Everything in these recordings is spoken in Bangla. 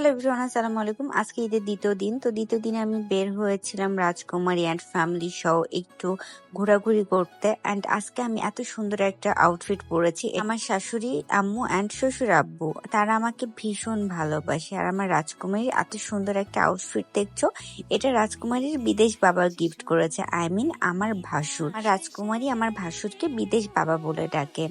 হ্যালো এভরিওয়ান, আসসালামু আলাইকুম। আজকে ঈদের দ্বিতীয় দিন। তো দ্বিতীয় দিনে আমি বের হয়েছিলাম রাজকুমারী অ্যান্ড ফ্যামিলি সহ একটু ঘোরাঘুরি করতে। অ্যান্ড আজকে আমি এত সুন্দর একটা আউটফিট পরেছি। আমার শাশুড়ি আম্মু অ্যান্ড শ্বশুর আব্বু তারা আমাকে ভীষণ ভালোবাসে। আর আমার রাজকুমারীর এত সুন্দর একটা আউটফিট দেখছো, এটা রাজকুমারীর বিদেশ বাবা গিফট করেছে। আমার ভাসুর। আর রাজকুমারী আমার ভাসুরকে বিদেশ বাবা বলে ডাকে।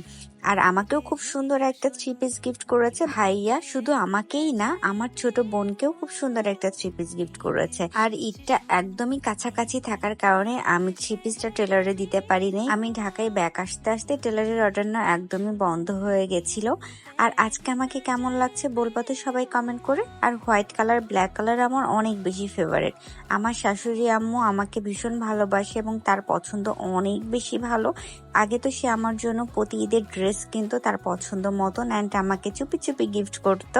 আর আমাকেও খুব সুন্দর একটা থ্রি পিস গিফট করেছে ভাইয়া। শুধু আমাকেই না, আমার ছোট বোনকেও খুব সুন্দর একটা থ্রি পিস গিফট করেছে। আর ঈদটা একদমই কাছাকাছি থাকার কারণে আমি থ্রি পিসটা টেলারে দিতে পারিনি। আমি ঢাকায় ব্যাক আসতে আসতে টেলারের অর্ডার না একদমই বন্ধ হয়ে গেছিল। আর আজকে আমাকে কেমন লাগছে বলবো তো সবাই কমেন্ট করে। আর হোয়াইট কালার ব্ল্যাক কালার আমার অনেক বেশি ফেভারিট। আমার শাশুড়ি আম্মু আমাকে ভীষণ ভালোবাসে এবং তার পছন্দ অনেক বেশি ভালো। আগে তো সে আমার জন্য প্রতি ঈদের ড্রেস কিনতো তার পছন্দ মতন, অ্যান্ড আমাকে চুপি চুপি গিফট করতো।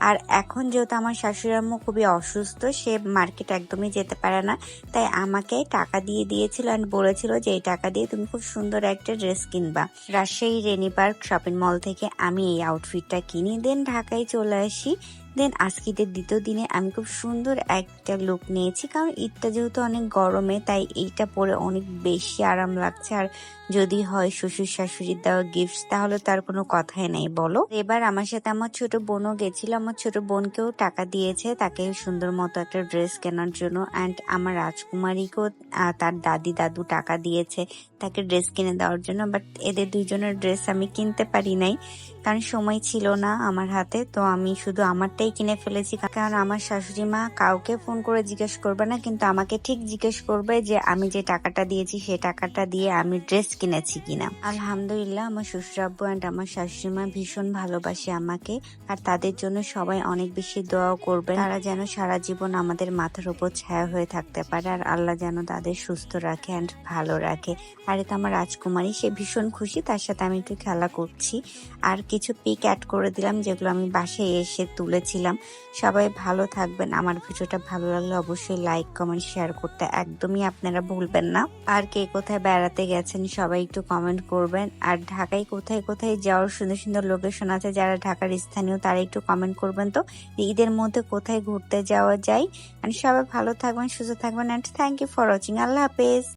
আর এখন যেহেতু আমার শাশুড়ি আম্মু খুবই অসুস্থ, সে মার্কেট একদমই যেতে পারে না, তাই আমাকে টাকা দিয়ে দিয়েছিল অ্যান্ড বলেছিল যে এই টাকা দিয়ে তুমি খুব সুন্দর একটা ড্রেস কিনবা। রাজশাহী রেনি পার্ক শপিং মল থেকে আমি এই আউটফিটটা কিনি, দেন ঢাকায় চলে আসি। দেন আজকে ঈদের দ্বিতীয় দিনে আমি খুব সুন্দর একটা লুক নিয়েছি, কারণ ঈদটা যেহেতু অনেক গরমে, তাই এইটা পরে অনেক বেশি আরাম লাগছে। আর যদি হয় শ্বশুর শাশুড়ির দেওয়া গিফট, তাহলে তার কোনো কথাই নেই বলো। এবার আমার সাথে আমার ছোট বোনও গেছিল, আমার ছোট বোনকেও টাকা দিয়েছে তাকে সুন্দর মতো একটা ড্রেস কেনার জন্য। অ্যান্ড আমার রাজকুমারীকেও তার দাদি দাদু টাকা দিয়েছে তাকে ড্রেস কিনে দেওয়ার জন্য। বাট এদের দুইজনের ড্রেস আমি কিনতে পারি নাই, কারণ সময় ছিল না আমার হাতে। তো আমি শুধু আমারটাই কিনে ফেলেছি, কারণ আমার শাশুড়ি মা কাউকে ফোন করে জিজ্ঞেস করবে না, কিন্তু আমাকে ঠিক জিজ্ঞেস করবে যে আমি যে টাকাটা দিয়েছি সে টাকাটা দিয়ে আমি ড্রেস কিনেছি কিনা। আলহামদুলিল্লাহ, আমার শ্বশুর আব্বু অ্যান্ড আমার শাশুড়ি মা ভীষণ ভালোবাসে আমাকে। আর তাদের জন্য সবাই অনেক বেশি দোয়াও করবে, তারা যেন সারা জীবন আমাদের মাথার উপর ছায়া হয়ে থাকতে পারে। আর আল্লাহ যেন তাদের সুস্থ রাখে অ্যান্ড ভালো রাখে। আর এটা আমার রাজকুমারী, সে ভীষণ খুশি, তার সাথে আমি একটু খেলা করছি। আর কিছু পিক অ্যাড করে দিলাম যেগুলো আমি বাসায় এসে তুলেছিলাম। সবাই ভালো থাকবেন। আমার ভিডিওটা ভালো লাগলে অবশ্যই লাইক কমেন্ট শেয়ার করতে একদমই আপনারা ভুলবেন না। আর কে কোথায় বেড়াতে গেছেন সবাই একটু কমেন্ট করবেন। আর ঢাকায় কোথায় কোথায় যাওয়ার সুন্দর সুন্দর লোকেশন আছে, যারা ঢাকার স্থানীয় তারা একটু কমেন্ট করবেন তো ঈদের মধ্যে কোথায় ঘুরতে যাওয়া যায়। আর সবাই ভালো থাকবেন, সুস্থ থাকবেন, and thank you for watching. আল্লাহ হাফেজ।